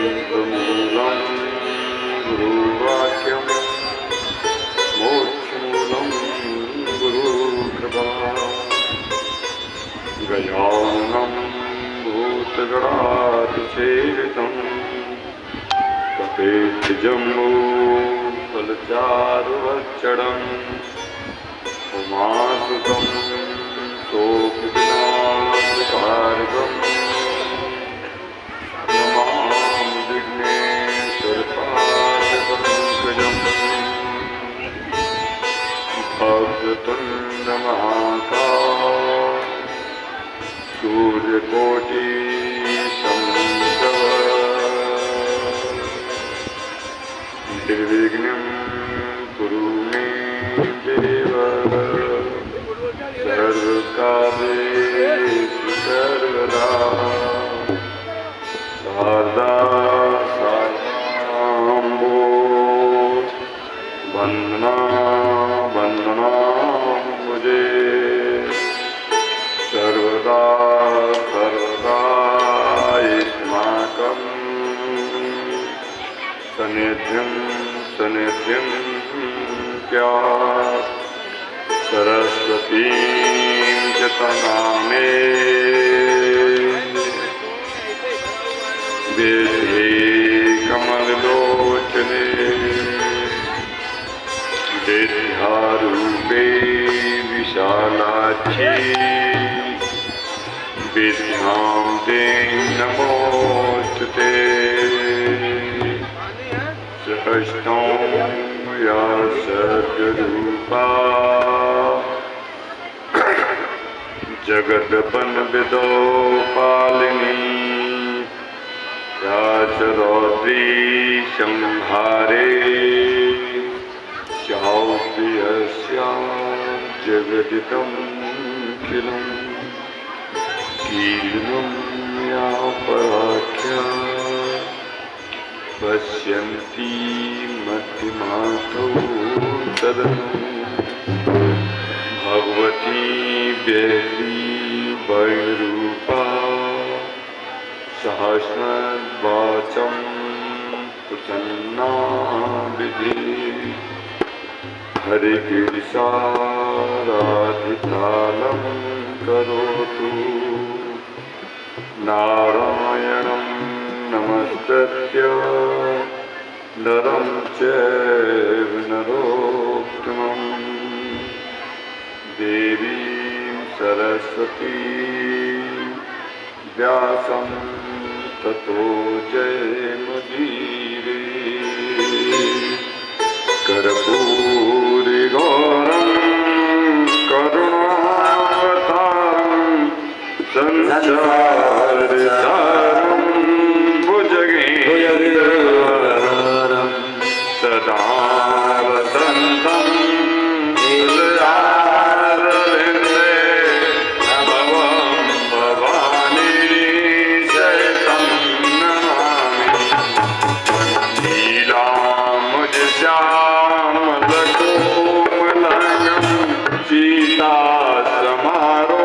ब्रह्ममूलं गुरुवाक्यं मोक्षमूलं गुरुकृपा गयानं भूतगणातिसेवितं कपेतजम्बूफलचारुभक्षणम् उमासुतं शोकविनाशकारकम् नमामि विघ्नेश्वरपादपङ्कजम् भक्ततुण्डमहाकाय सूर्यकोटिसमप्रभ निर्विघ्नं कुरु मे देव सर्वकार्येषु सर्वदा सदा साम्बो वन्दना वन्दना मुझे सर्वदा सर्वदा युष्माकं सनिध्यं सनिध्यं क्या सरस्वतीं च तनमे वेदे कमललोचने विद्यारूपे विशालाक्षी विद्यां ते नमोस्तुते सहस्रं या सद्रूपा जगद्वन्विदो पालिनी या च रौद्री संहारे चाप्यस्यां जगदिदं किलं कीर्णं या पराख्या पश्यन्ति मध्यमातो तदनु भगवती व्यक्ति वैरूपा सहस्रवाचं प्रसन्ना विधि हरे गिरिशाराधितालं करोतु नारायणं नमस्कृत्य नरं चैव नरोत्तमं देवीं सरस्वतीं व्यासं ततो जयमुदीरे कर्पूरिगौरं करुणावतारं संसारसारं भुजगेन्द्रहारं सदा वसन्तं हृदयारविन्दे भवं भवानी सहितं नमामि लीलामुजश्यामलकोमलनं सीता समारोपितवान्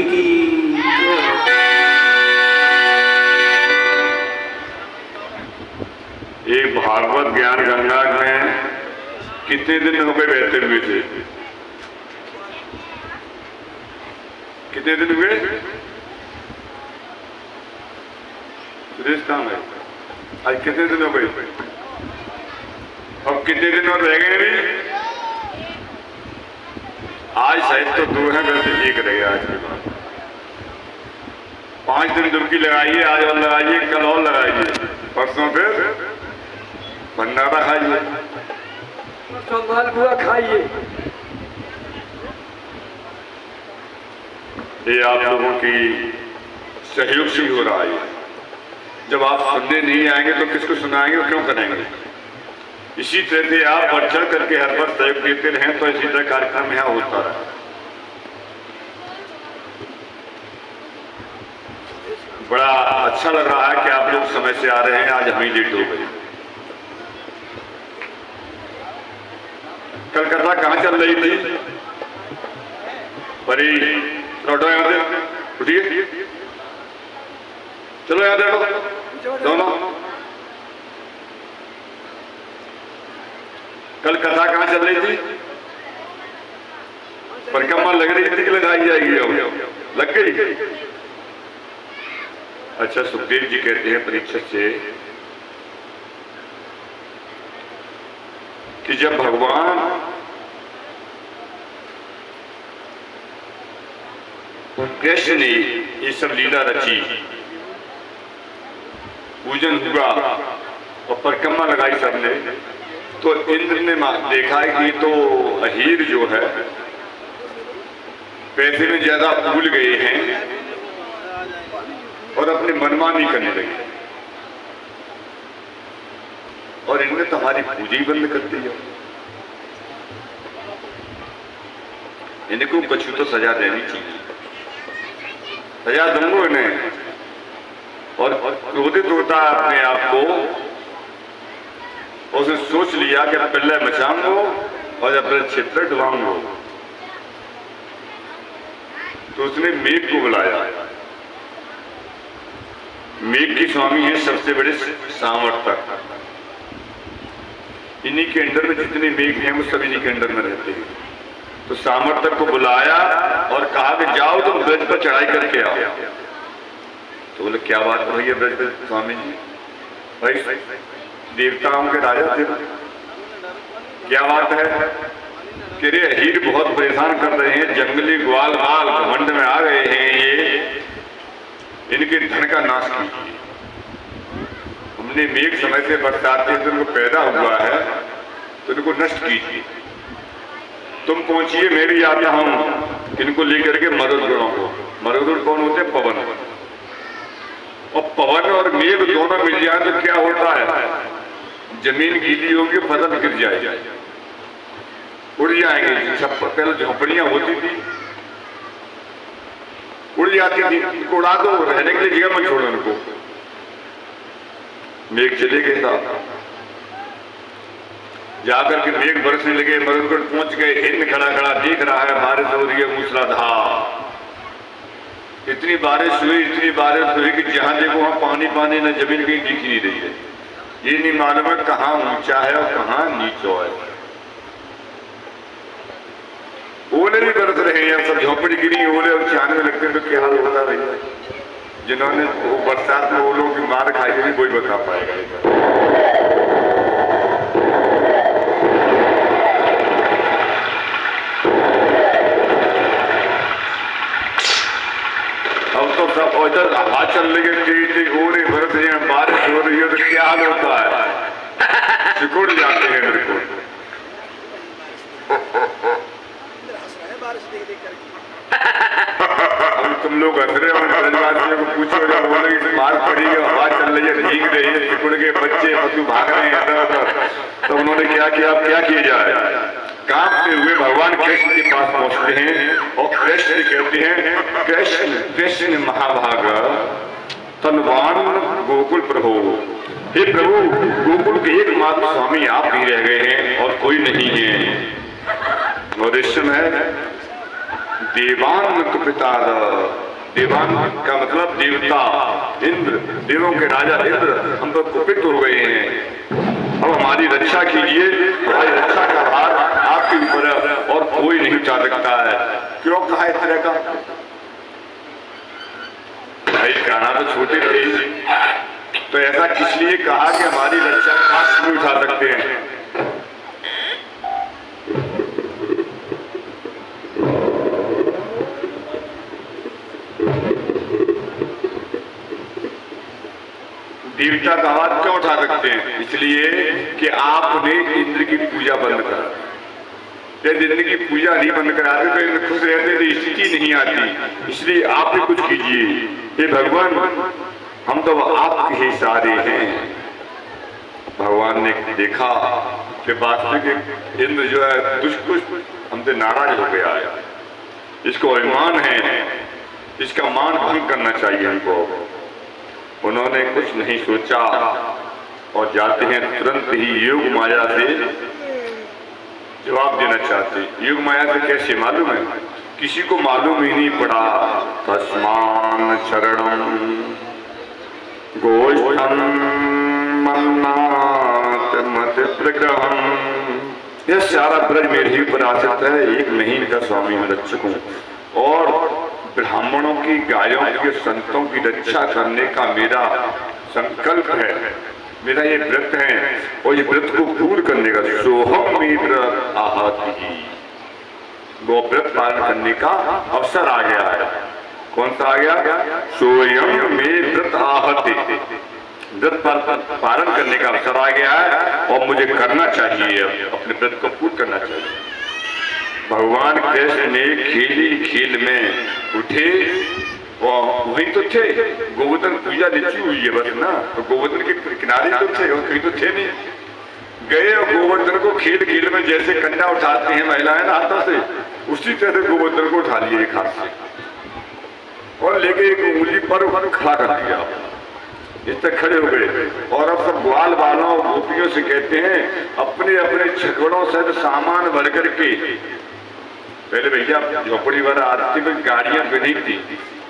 की। एक भागवत ज्ञान गंगा में कितने दिन हो गए बहते हुए थे? कितने दिन हुए? सुरेश कहाँ है? आज कितने दिन हो गए? अब कितने दिन और रह गए? आज शायद तो 2 है, वैसे 1 रह गया आज के बाद। 5 दिन डुबकी लगाइए, आज और लगाइए, कल और लगाइए, परसों फिर भंडारा खाइए, मालपुआ खाइए। ये आप लोगों की सहयोग से हो रहा है। जब आप सुनने नहीं आएंगे तो किसको सुनाएंगे और क्यों करेंगे? इसी तरह से आप बढ़ चढ़ करके हर बार सहयोग देते रहें तो इसी तरह कार्यक्रम यहाँ होता रहा। बड़ा अच्छा लग रहा है कि आप लोग समय से आ रहे हैं। आज हम ही लेट हो गए। कल कथा कहाँ चल रही थी? परी लौटो यहाँ से, उठिए, चलो यहाँ देखो दोनों। कल कथा कहाँ चल रही थी? परिक्रमा लग रही थी कि लगाई जाएगी? अब लग गई। अच्छा, सुखदेव जी कहते हैं परीक्षित से कि जब भगवान कृष्ण ने ये सब लीला रची, पूजन हुआ और परिक्रमा लगाई सबने, तो इंद्र ने देखा कि तो अहीर जो है पैसे में ज्यादा भूल गए हैं और अपनी मनमानी करने लगे, और इनने तो हमारी पूजा ही बंद कर दी है। इनको कुछ तो सजा देनी चाहिए। सजा दूंगा इन्हें। और क्रोधित होता है अपने आप को, उसने सोच लिया कि पहले मचाऊंगो और अपने क्षेत्र डुबाऊंगो। तो उसने मेघ को बुलाया। मेघ की स्वामी है सबसे बड़े सामर्थक। इन्हीं के अंडर में जितने मेघ हैं वो सब इन्हीं के अंडर में रहते हैं। तो सामर्थक को बुलाया और कहा कि जाओ तुम ब्रज पर चढ़ाई करके आओ। तो बोले क्या बात हो रही है ब्रज पर स्वामी जी? भाई देवताओं के राजा थे, क्या बात है? कि रे अहीर बहुत परेशान कर रहे हैं, जंगली ग्वाल बाल घमंड में आ गए हैं, ये इनके धन का नाश कीजिए। हमने मेघ समय से बरसात के दिन को पैदा हुआ है तो इनको नष्ट कीजिए। तुम पहुंचिए, मैं भी आता हूं इनको लेकर के मरुदगुणों को। मरुदगुण कौन होते हैं? पवन। और पवन और मेघ दोनों मिल जाए तो क्या होता है? जमीन गीली होगी, फसल गिर जाएगी, उड़ जाएंगे। छप्पर पहले झोपड़ियां होती थी, उड़ जाती थी, इनको उड़ा दो, रहने के लिए जगह मत छोड़ो उनको। मेघ चले गए साहब, जाकर के मेघ बरसने लगे। मरुदगढ़ पहुंच गए। हिंद खड़ा खड़ा देख रहा है, बारिश हो रही है मूसलाधार। इतनी बारिश हुई कि जहां देखो वहां पानी पानी, न जमीन कहीं दिख नहीं रही है। ये नहीं मालूम है कहाँ ऊंचा है और कहाँ नीचा है। ओले भी बरस रहे हैं, सब झोपड़ी गिरी, ओले और चांद में लगते हैं तो क्या हाल होता भैया? जिन्होंने बरसात में ओलों की मार खाई है वही बता पाएगा। अब तो सब इधर हवा चल रही है, तेज ओले बरस रहे हैं, बारिश हो रही है तो क्या हाल होता है? सिकुड़ जाते हैं मेरे को। तुम लोग हंस रहे हो, ब्रजवासियों को पूछो, जब बोले कि मार पड़ी है, हवा चल रही है, भीग रही है, सिकुड़ के बच्चे पशु भाग रहे हैं इधर उधर, तो उन्होंने क्या किया? अब क्या किया जाए? कांपते हुए भगवान कृष्ण के पास पहुंचते हैं और कृष्ण कहते हैं, कृष्ण कृष्ण महाभाग तनवान गोकुल प्रभु। हे प्रभु, गोकुल के एकमात्र स्वामी आप ही रह गए हैं और कोई नहीं है। और इस समय देवान कुपिता, देवान का मतलब देवता इंद्र, देवों के राजा इंद्र हम तो कुपित हो गए हैं। अब हमारी रक्षा कीजिए, हमारी रक्षा का भार आपके ऊपर है और कोई नहीं उठा सकता है। क्यों कहा इस तरह का? भाई कहना तो छोटे थे, तो ऐसा किस लिए कहा कि हमारी रक्षा का हाथ नहीं उठा सकते हैं? देवता का हाथ क्यों उठा सकते हैं? इसलिए कि आपने इंद्र की पूजा बंद करा। यदि इंद्र की पूजा नहीं बंद कराते तो इंद्र खुश रहते, तो स्थिति नहीं आती। इसलिए आप भी कुछ कीजिए। हे भगवान, हम तो आपके ही सारे हैं। भगवान ने देखा कि वास्तविक इंद्र जो है दुष्ट हमसे नाराज हो गया है, इसको अभिमान है, इसका मान भंग करना चाहिए हमको। उन्होंने कुछ नहीं सोचा और जाते हैं तुरंत ही योग माया से जवाब देना चाहते। योग माया से कैसे मालूम है? किसी को मालूम ही नहीं पड़ा। तस्मान शरणम गोष्ठम मन्नात मत प्रग्रहम, यह सारा ब्रज मेरे ही ऊपर आश्रित है। एक महीने का स्वामी मैं रक्षक हूँ और ब्राह्मणों की, गायों के, संतों की रक्षा करने का मेरा संकल्प है, मेरा ये व्रत है और ये व्रत को पूर्ण करने का सोहम मित्र आहति, वो व्रत पालन करने का अवसर आ गया है। कौन सा आ गया? सोयम में व्रत आहति, व्रत पालन करने का अवसर आ गया है और मुझे करना चाहिए, अपने व्रत को पूर्ण करना चाहिए। भगवान कृष्ण ने खेली खेल में उठे, वहीं तो थे, गोवर्धन पूजा लिखी हुई है बस ना, तो गोवर्धन के किनारे तो थे और कहीं तो थे नहीं। गए और गोवर्धन को खेल खेल में जैसे कन्या उठाते हैं महिलाएं ना हाथों से, उसी तरह गोवर्धन को उठा लिए एक हाथ से और लेके एक उंगली पर खड़ा कर दिया। इस तक खड़े हो गए और अब सब ग्वाल बालों गोपियों से कहते हैं अपने अपने छकड़ों से सामान भर करके, पहले भैया झोपड़ी वाला आदमी में गाड़ियां बनी थी,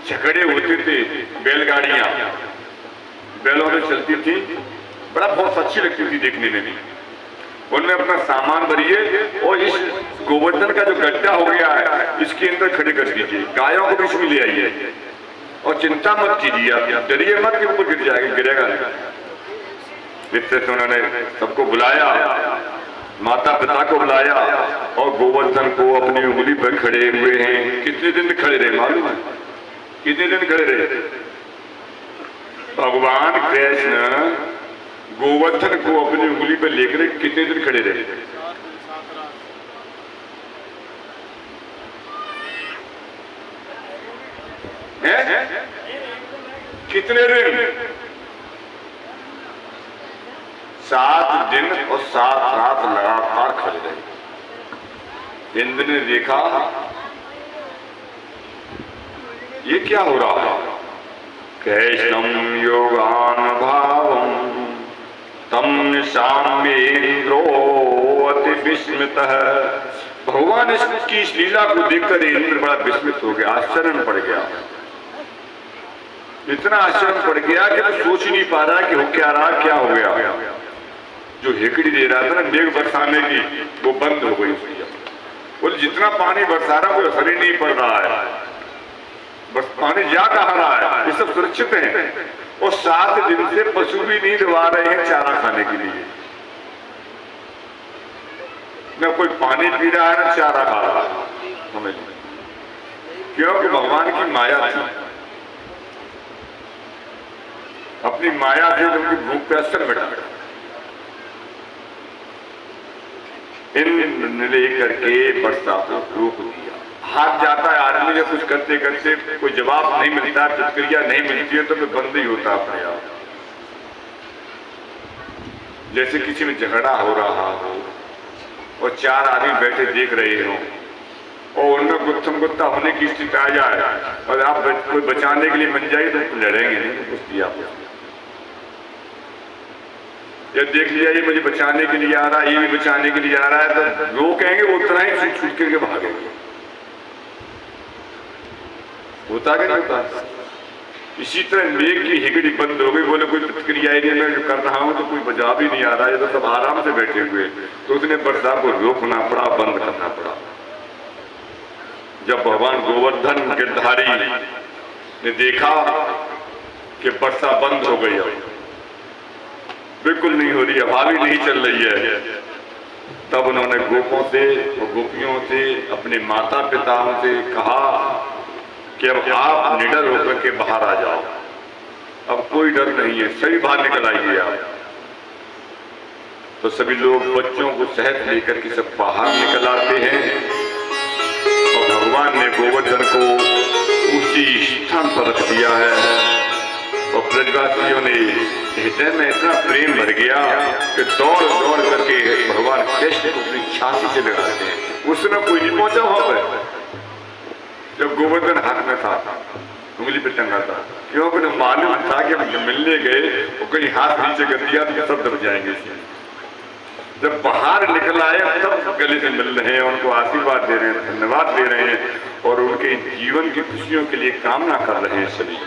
छकड़े होते थे, बैलगाड़ियां बैलों में चलती थी, बड़ा बहुत अच्छी लगती थी देखने में भी। उनमें अपना सामान भरिए और इस गोवर्धन का जो गड्ढा हो गया है इसके अंदर खड़े कर दीजिए, गायों को भी इसमें ले आइए और चिंता मत कीजिए, आप डरिए मत कि ऊपर गिर जाएगा, गिरेगा नहीं। इससे उन्होंने सबको बुलाया, माता पिता को बुलाया और गोवर्धन को अपनी उंगली पर खड़े हुए हैं। कितने दिन खड़े रहे मालूम है? कितने दिन खड़े रहे? भगवान कृष्ण गोवर्धन को अपनी उंगली पर लेकर कितने दिन खड़े रहे? कितने दिन? 7 दिन और 7 रात लगातार खड़े रहे। इंद्र ने देखा ये क्या हो रहा है? कृष्णम योगान भावम तम साम्येन्द्रो अति विस्मितः। भगवान इसकी इस लीला को देखकर इंद्र बड़ा विस्मित हो गया, आश्चर्य में पड़ गया। इतना आश्चर्य पड़ गया कि वो सोच ही नहीं पा रहा कि हो क्या रहा, क्या हो गया। जो हेकड़ी दे रहा था ना मेघ बरसाने की, वो बंद हो गई। बोले जितना पानी बरसा रहा कोई असर ही नहीं पड़ रहा है, बस पानी जा कहा रहा है, ये सब सुरक्षित है। और 7 दिन से पशु भी नहीं दबा रहे हैं चारा खाने के लिए, न कोई पानी पी रहा है न चारा खा रहा है। समझ क्योंकि भगवान की माया थी, अपनी माया से उनकी भूख पे असर मिटा। इंद्र ने लेकर के वर्षा को रोक दिया। हाथ जाता है आदमी जब कुछ करते करते कोई जवाब नहीं मिलता, प्रतिक्रिया नहीं मिलती है तो फिर बंद ही होता अपने आप। जैसे किसी में झगड़ा हो रहा हो और 4 आदमी बैठे देख रहे हो और उनमें गुत्थम गुत्ता होने की स्थिति आ जाए और आप कोई बचाने के लिए बन जाए तो लड़ेंगे नहीं, कुश्ती आप जब देख लिया ये मुझे बचाने के लिए आ रहा है, ये भी बचाने के लिए आ रहा है, तो वो कहेंगे वो उतना ही छूट करके भागेंगे। होता कि नहीं होता। इसी तरह मेघ की हिगड़ी बंद हो गई, बोले कोई प्रतिक्रिया ही नहीं, मैं जो कर रहा हूं तो कोई बजाव ही नहीं आ रहा है, तो सब आराम से बैठे हुए। तो उसने वर्षा को रोकना पड़ा, बंद करना पड़ा। जब भगवान गोवर्धन गिरधारी ने देखा कि वर्षा बंद हो गई, अब बिल्कुल नहीं हो रही, हवा भी नहीं चल रही है, तब उन्होंने गोपों से और गोपियों से, अपने माता पिताओं से कहा कि अब आप निडर होकर के बाहर आ जाओ, अब कोई डर नहीं है, सभी बाहर निकल आइए आप। तो सभी लोग बच्चों को सहित लेकर के सब बाहर निकल आते हैं और भगवान ने गोवर्धन को उसी स्थान पर रख दिया है। और ब्रजवासियों ने हृदय में इतना प्रेम भर गया कि दौड़ दौड़ करके भगवान कृष्ण को अपनी छाती से लगाते हैं। उस समय कोई नहीं पहुंचा वहां पर, जब गोवर्धन हाथ में था, उंगली पे टंगा था, क्योंकि उन्हें मालूम था कि हम मिलने गए और कहीं हाथ नीचे कर दिया तो सब दब जाएंगे। जब बाहर निकल आए तब गले से मिल रहे हैं, उनको आशीर्वाद दे रहे हैं, धन्यवाद दे रहे हैं और उनके जीवन की खुशियों के लिए कामना कर रहे हैं सभी।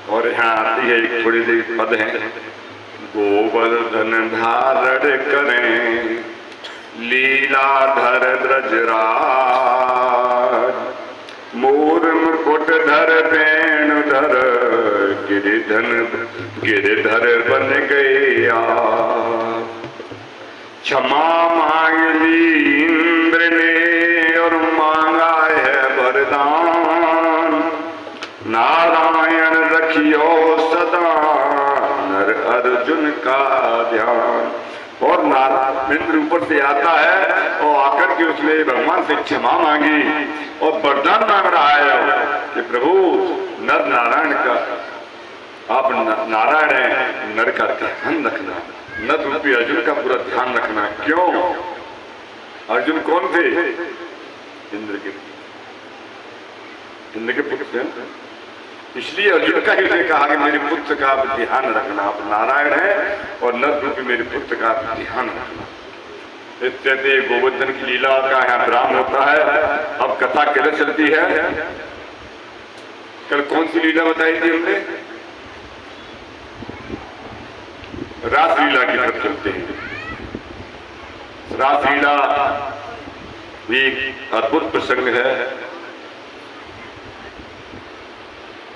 और यहाँ आती है एक थोड़ी देर पद है, गोवर्धन धारण करें लीलाधर ब्रजराज, मोर मुकुट धर वेणुधर, गिरिधर बन गया। क्षमा मांग ली इंद्र ने और मांगा है वरदान, नारायण रखियो सदा नर अर्जुन का ध्यान। और इंद्र ऊपर से आता है और आकर के उसने भगवान से क्षमा मांगी और वरदान मांग रहा है कि प्रभु नर नारायण का, आप नारायण है, नर का ध्यान रखना, नर रूपी अर्जुन का पूरा ध्यान रखना। क्यों? अर्जुन कौन थे? इंद्र के पुत्र थे, इसलिए अर्जुन का ही उसने कहा कि मेरे पुत्र का आप ध्यान रखना, आप नारायण है और नर रूपी मेरे पुत्र का आप ध्यान रखना। इत्यादि गोवर्धन की लीला का यहाँ विराम होता है। अब कथा कैसे चलती है? कल कौन सी लीला बताई थी हमने? रासलीला की तरफ चलते हैं। रासलीला भी एक अद्भुत प्रसंग है,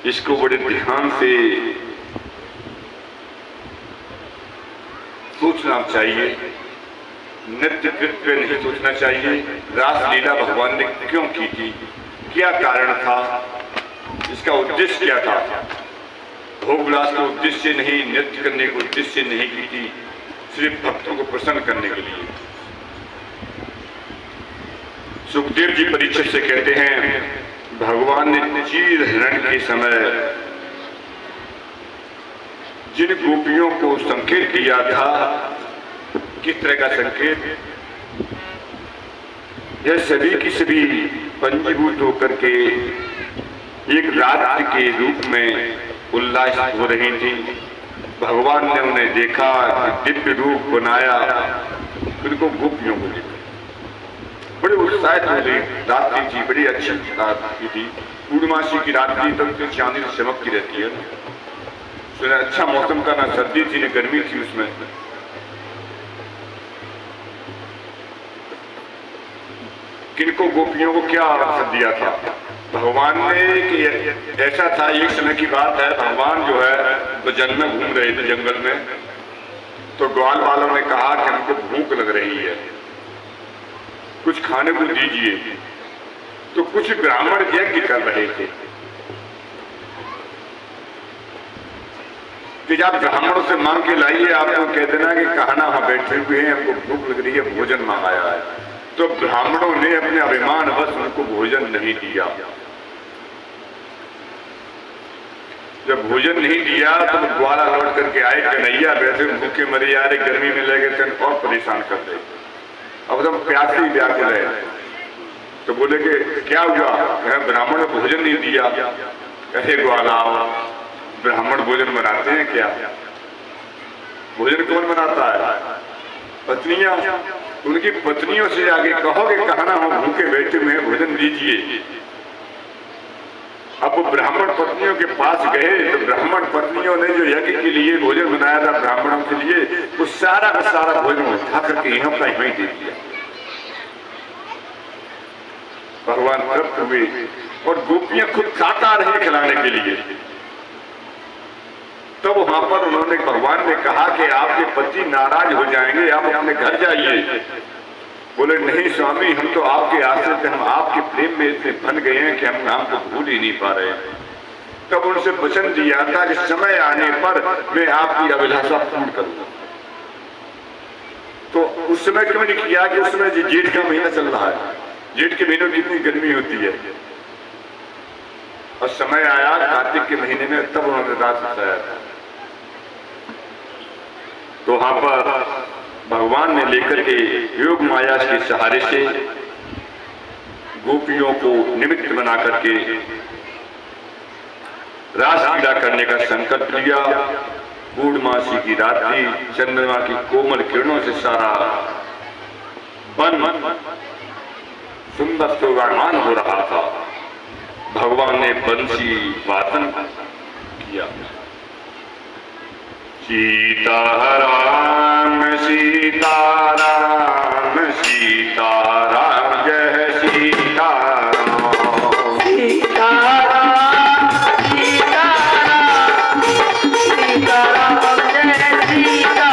इसको बड़े ध्यान से सोचना चाहिए, नित्य कृत्य नहीं सोचना चाहिए। रासलीला भगवान ने क्यों की थी, क्या कारण था, इसका उद्देश्य क्या था? भोगविलास का उद्देश्य नहीं, नृत्य करने का उद्देश्य नहीं की थी, सिर्फ भक्तों को प्रसन्न करने के लिए। सुखदेव जी परीक्षित से कहते हैं, भगवान ने चीर हरण के समय जिन गोपियों को संकेत दिया था, किस तरह का संकेत? यह सभी की सभी पंजीभूत होकर के एक रात्रि के रूप में उल्लास हो रही थी। भगवान ने उन्हें देखा, दिव्य रूप बनाया, उनको गोपियों को देखा, बड़े उत्साहित हो गई। रात्रि थी, बड़ी अच्छी रात्रि थी, पूर्णमासी की रात्रि तो चांदी चमकती रहती है, तो अच्छा मौसम का, ना सर्दी थी न गर्मी थी उसमें। किनको गोपियों को क्या अवसर दिया था भगवान ने? कि ऐसा था, एक समय की बात है, भगवान जो है तो जंगल में घूम रहे थे, जंगल में, तो ग्वाल वालों ने कहा कि हमको भूख लग रही है, कुछ खाने को दीजिए। तो कुछ ब्राह्मण यज्ञ कर रहे थे कि आप ब्राह्मणों से मांग के लाइए, आपको कह देना कि कहना हम बैठे हुए हैं, हमको भूख लग रही है, भोजन मंगाया है। तो ब्राह्मणों ने अपने अभिमान बस उनको भोजन नहीं दिया। जब भोजन नहीं दिया तो ग्वाला लौट करके आए, कन्हैया वैसे भूखे मरे जा रहे, गर्मी में ले गए थे और परेशान कर दे, अब तो प्यासी व्याकुल है। तो बोले कि क्या हुआ? ब्राह्मण ने भोजन नहीं दिया। कैसे ग्वाला, ब्राह्मण भोजन बनाते हैं क्या? भोजन कौन बनाता है? पत्नियां। उनकी पत्नियों से आगे कहो कि कहना हम भूखे बैठे हुए हैं, भोजन दीजिए। अब वो ब्राह्मण पत्नियों के पास गए तो ब्राह्मण पत्नियों ने जो यज्ञ के लिए भोजन बनाया था ब्राह्मणों के लिए, वो सारा का सारा भोजन उठा करके यहाँ का वहीं दे दिया। भगवान तृप्त हुए और गोपियां खुद काटा रही खिलाने के लिए। तब वहां पर उन्होंने, भगवान ने कहा कि आपके पति नाराज हो जाएंगे, आप अपने घर जाइए। बोले नहीं स्वामी, हम तो आपके आश्रित हैं, हम आपके प्रेम में इतने बन गए हैं कि हम आपको भूल ही नहीं पा रहे हैं। तब उनसे वचन दिया था कि समय आने पर मैं आपकी अभिलाषा पूर्ण करूंगा। तो उस समय क्यों नहीं किया कि उस समय जेठ का महीना चल रहा है, जेठ के महीनों की इतनी गर्मी होती है, और समय आया कार्तिक के महीने में, तब उन्होंने रात बताया था। तो वहां पर भगवान ने लेकर के योग माया के सहारे से गोपियों को निमित्त बना करके रासलीला करने का संकल्प लिया। पूर्णमासी की रात्रि चंद्रमा की कोमल किरणों से सारा वन सुंदर शोभायमान हो रहा था। भगवान ने बंसी वादन किया। सीताराम सीताराम सीताराम जय सीताराम सीताराम सीताराम सीताराम जय सीताराम।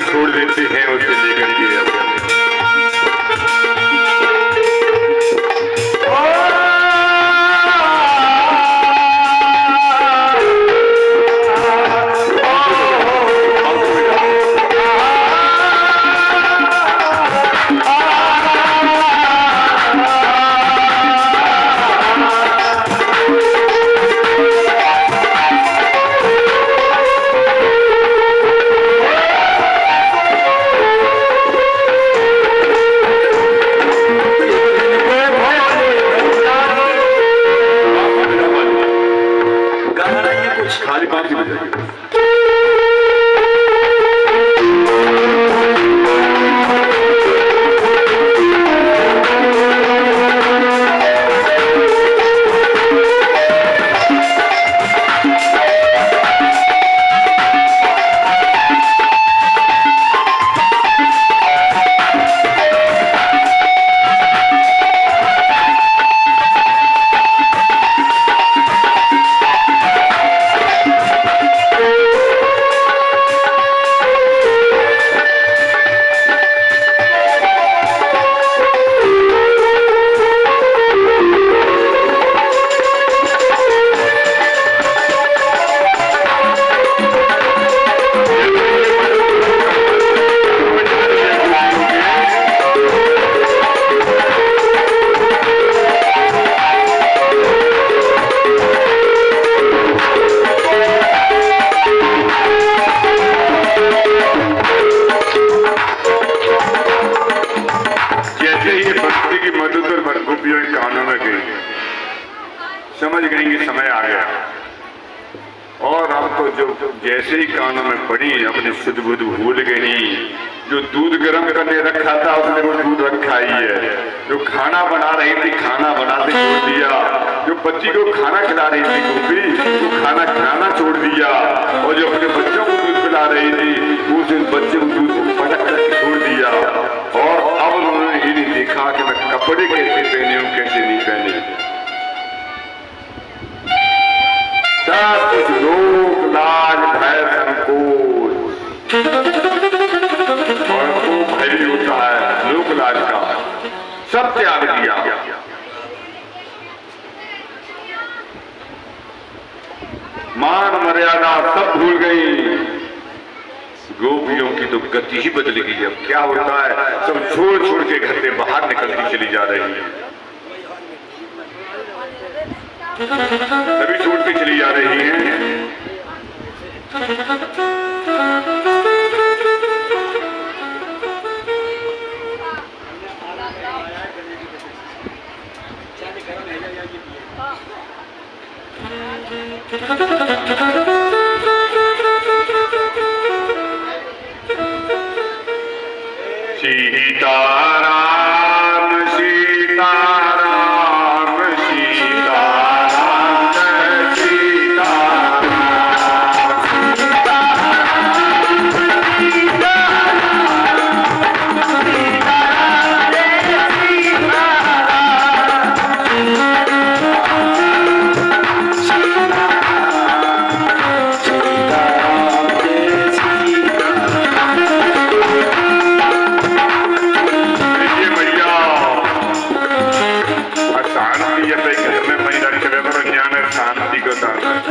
छोड़ देते हैं उसे लेकर के। खाली बात ही बजाइए। कानों में गई समझ गई कि समय आ गया और अब तो जो जैसे ही कानों में पड़ी अपनी शुद्ध बुद्ध भूल गई। जो दूध गर्म करने रखा था उसने वो दूध रखा ही है। जो खाना बना रही थी खाना बनाते छोड़ दिया। जो बच्ची को खाना खिला रही थी गोपी वो खाना खिलाना छोड़ दिया। और जो अपने बच्चों को दूध पिला रही थी उस बच्चे को दूध पटक करके छोड़ दिया। और अब उन्होंने ये नहीं देखा कि मैं कपड़े कैसे पहने हूँ कैसे नहीं पहने। सब कुछ लोक लाज भय संकोच और वो भय होता है लोक लाज का सब त्याग दिया। मान मर्यादा सब भूल गई। गोपियों की तो गति ही बदल गई। अब क्या होता है सब छोड़ छोड़ के घर से बाहर निकलती चली जा रही है। सभी छोड़ती चली जा रही हैं। सीताराम सीताराम सीताराम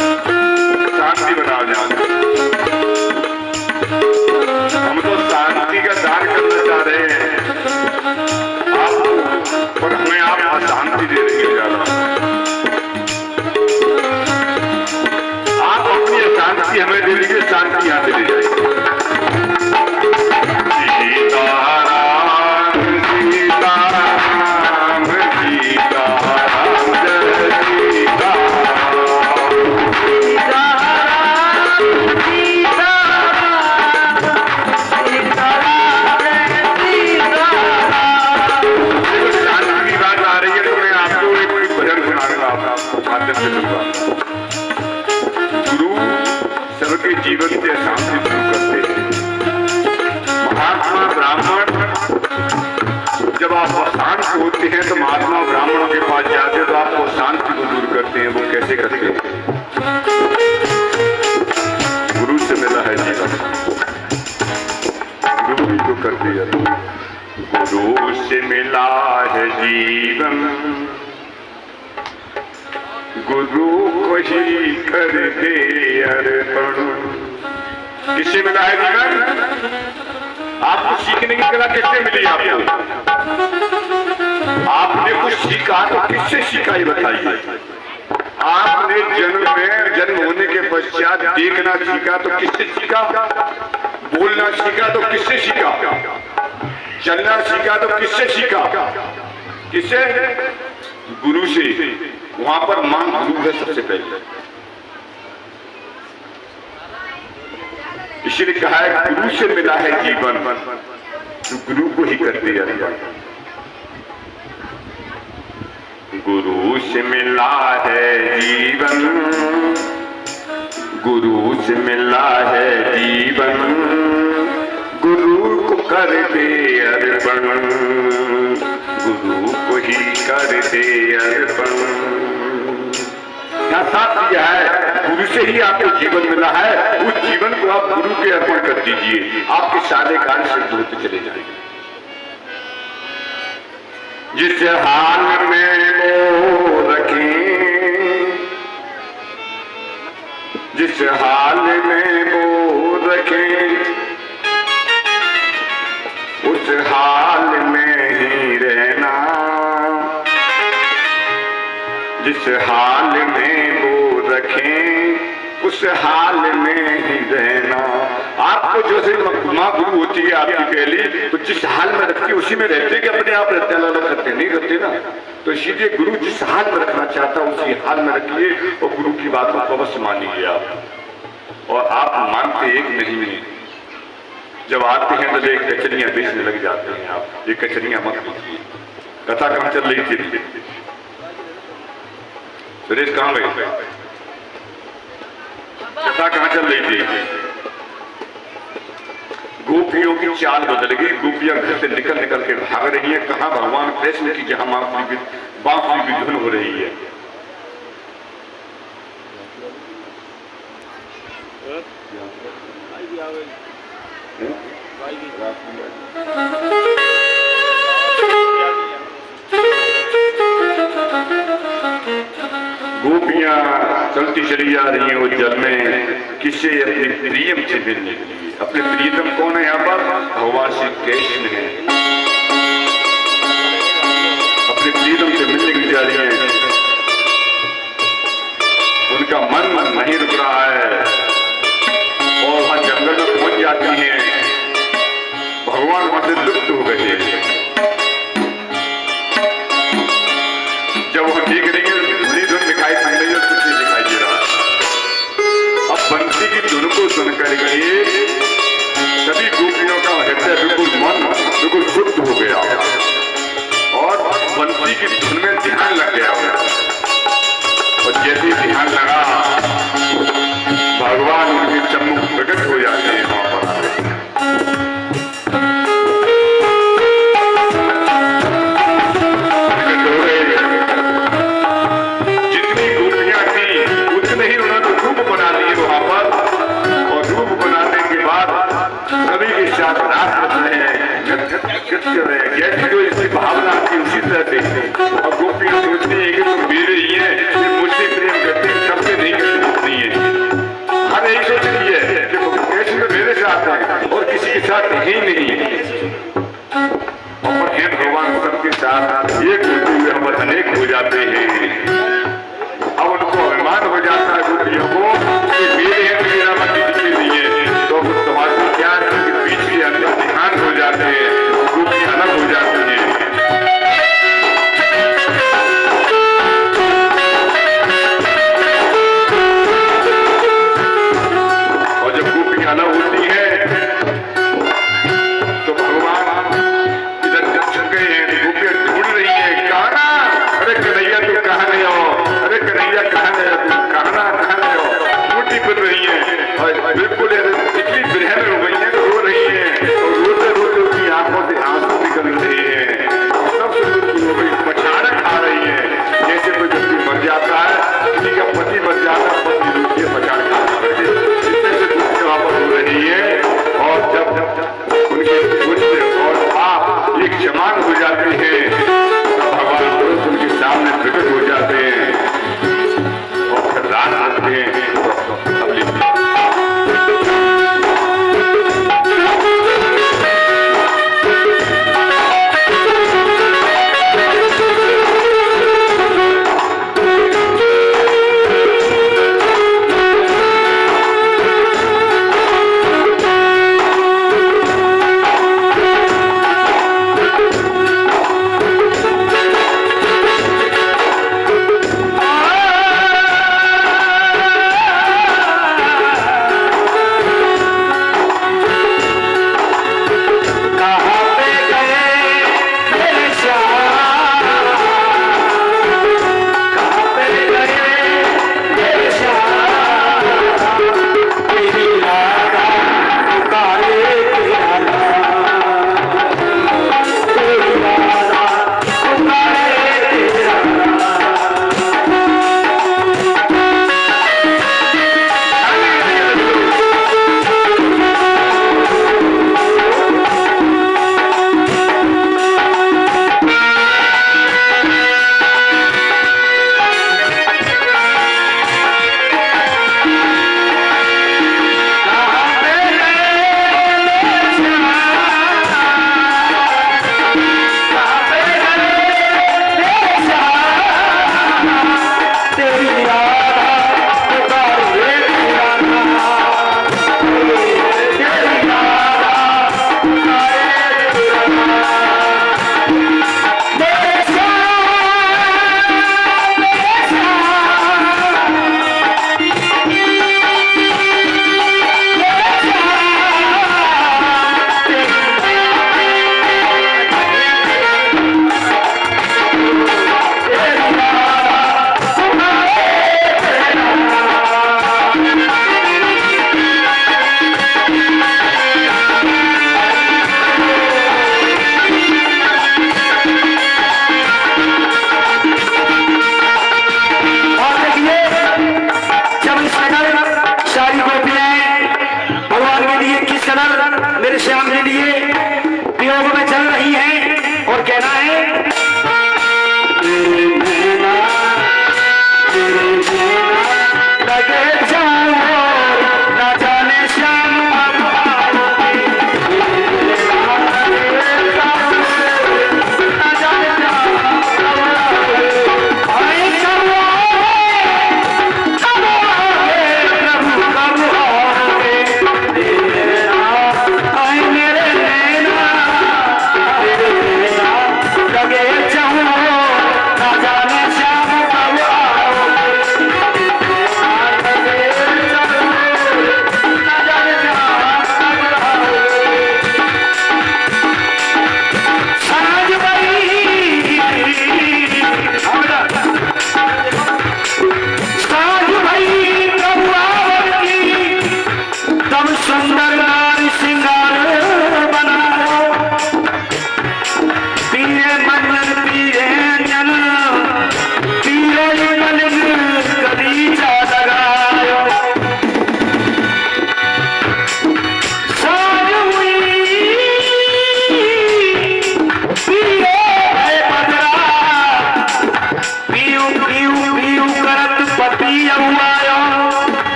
शांति बनाओ जान। हम तो शांति का दान करना चाह रहे हैं आपको, पर हमें आप अशांति दे रही है ज्यादा। आप अपनी अशांति हमें दे दीजिए, शांति यहाँ से ले जाएगी। गुरु सबके जीवन से शांति शुरू करते हैं। महात्मा ब्राह्मण जब आप अशांत होते हैं तो महात्मा ब्राह्मणों के पास जाते हैं तो आपको शांति को दूर करते हैं। वो कैसे करते हैं? गुरु से मिला है जीवन, गुरु ही को करते हैं। गुरु से मिला है जीवन गुरु को ही कर दे अर्पण। किससे मिला है जीवन? आपको सीखने की कला किससे मिली? आपने कुछ सीखा तो किससे सीखा ये बताइए। आपने जन्म होने के पश्चात देखना सीखा तो किससे सीखा? बोलना सीखा तो किससे सीखा? चलना सीखा तो किससे सीखा? किससे? गुरु से। वहां पर मां गुरु है सबसे पहले। इसलिए कहा है गुरु से मिला है जीवन तो गुरु को ही कर दिया। गुरु से मिला है जीवन, गुरु से मिला है जीवन, गुरु को कर दे अर्पण, गुरु को ही कर दे अर्पण। यहाँ साथ दिया है गुरु से ही आपको जीवन मिला है, उस जीवन को आप गुरु के अर्पण कर दीजिए, आपके सारे कार्य सिद्ध होते चले जाएंगे। जिस हाल में वो रखें, जिस हाल में वो रखें, उस हाल में ही रहना, जिस हाल में वो रखें उस हाल में ही रहना। आपको जो से माँ गुरु होती है आपकी पहली, तो जिस हाल में रखती है उसी में रहते कि अपने आप रहते, अलग करते नहीं करते ना। तो इसीलिए गुरु जिस हाल में रखना चाहता है उसी हाल में रखिए और गुरु की बातों को अवश्य मानिए आप। और आप मानते एक नहीं, जब आते हैं तो एक कचरियां बेचने लग जाते हैं आप। ये कचरियां मत लीजिए। कथा कहाँ चल रही थी? सुरेश कहाँ गए? कथा कहाँ चल रही थी? गोपियों की चाल बदल गई, गोपियां घर से निकल निकल के भाग रही है। कहाँ भगवान कृष्ण की जहां बांसुरी की धुन हो रही है। गोपियां चलती चली जा रही हैं वो जल में, किसे अपने प्रियम से मिलने के लिए। अपने प्रियतम कौन है यहाँ पर? भगवान श्री कृष्ण है। अपने प्रियतम से मिलने के लिए जा रही है। उनका मन नहीं रुक रहा है और वहां जंगल में पहुंच जाती है। भगवान वहां से लुप्त हो गए। जब वह देख रही है धुनी धुन दिखाई पड़ रही है, कुछ नहीं दिखाई दे रहा। अब बंसी की धुन को सुनकर के सभी गोपियों का हृदय बिल्कुल मन बिल्कुल शुद्ध हो गया और बंसी की धुन में ध्यान लग गया। और जैसे ही ध्यान लगा भगवान उनके सम्मुख प्रकट हो जाते हैं। वहां पर भावना आती उसी तरह से। और गोपियां सोचती है कि तुम मेरे ही है, ये मुझसे प्रेम करते हैं, सबसे नहीं करती है। हर एक सोचती है कि कृष्ण मेरे साथ है और किसी के साथ ही नहीं। और भगवान सबके साथ एक होते हुए हम अनेक हो जाते हैं।